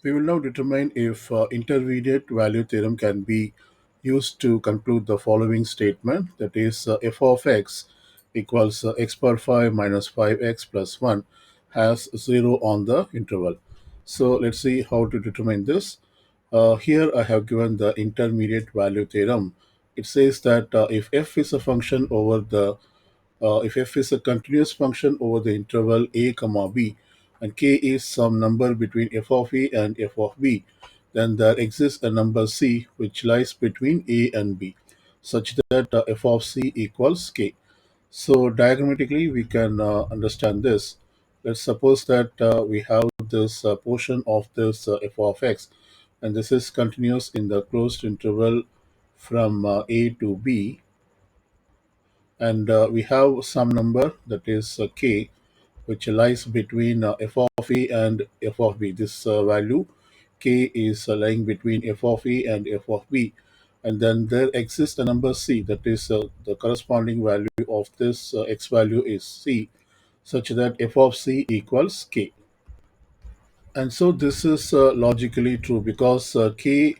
We will now determine if intermediate value theorem can be used to conclude the following statement, that is f of x equals x power 5 minus 5x plus 1 has 0 on the interval. So let's see how to determine this. Here I have given the intermediate value theorem. It says that if f is a function over the if f is a continuous function over the interval a comma b and k is some number between f of a and f of b, then there exists a number c which lies between a and b such that f of c equals k. So diagrammatically we can understand this. Let's suppose that we have this portion of this f of x, and this is continuous in the closed interval from a to b, and we have some number that is k which lies between f of a and f of b. This value k is lying between f of a and f of b, and then there exists a number c that is the corresponding value of this x value is c, such that f of c equals k. And so this is logically true because k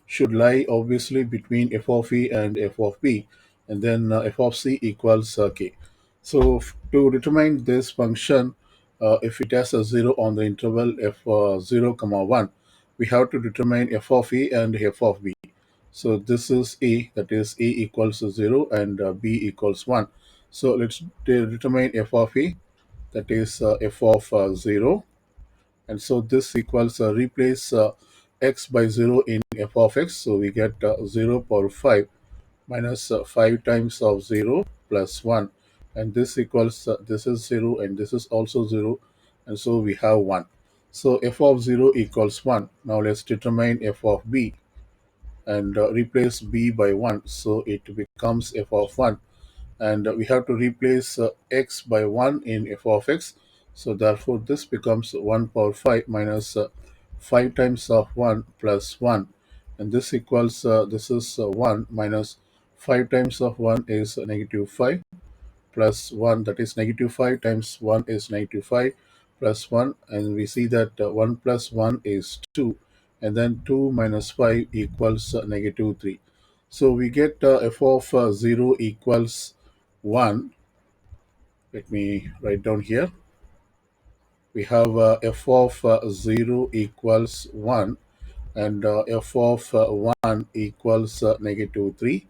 should lie obviously between f of e and f of b, and then f of c equals k. So to determine this function, if it has a 0 on the interval f 0 comma 1, we have to determine f of e and f of b. So this is a, that is a equals to 0 and b equals 1. So let's determine f of e, that is f of 0, and so this equals replace x by 0 in f of x, so we get 0 power 5 minus 5 times of 0 plus 1, and this equals this is 0 and this is also 0, and so we have 1. So f of 0 equals 1. Now let's determine f of b and replace b by 1, so it becomes f of 1, and we have to replace x by 1 in f of x, so therefore this becomes 1 power 5 minus 5 times of 1 plus 1, and this equals this is 1 minus 5 times of 1 is negative 5 plus 1, that is negative 5 times 1 is negative 5 plus 1, and we see that 1 plus 1 is 2, and then 2 minus 5 equals negative 3. So we get f of 0 equals 1. Let me write down here. We have f of 0 equals 1, and f of 1 equals negative 3,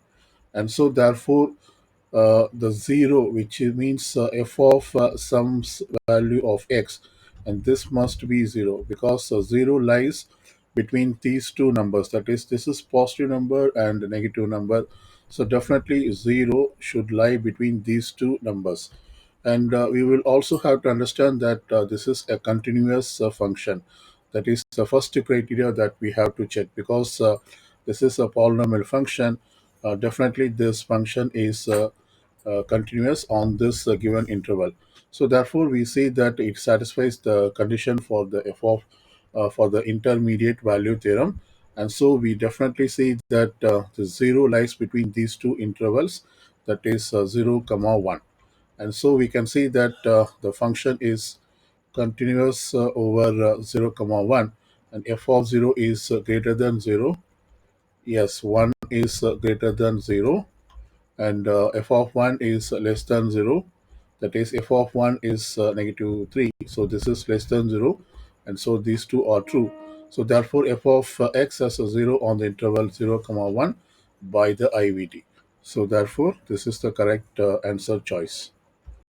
and so therefore the 0 which means f of some value of x, and this must be 0 because 0 lies between these two numbers, that is this is positive number and negative number, so definitely 0 should lie between these two numbers. And we will also have to understand that this is a continuous function. That is the first criteria that we have to check, because this is a polynomial function. Definitely this function is continuous on this given interval. So therefore we see that it satisfies the condition for the f of for the intermediate value theorem, and so we definitely see that the 0 lies between these two intervals, that is 0 comma 1, and so we can see that the function is continuous over 0 comma 1, and f of 0 is greater than 0. Yes, 1 is greater than 0, and f of 1 is less than 0, that is f of 1 is negative 3, so this is less than 0, and so these two are true. So therefore f of x has a 0 on the interval 0 comma 1 by the IVD. So therefore this is the correct answer choice.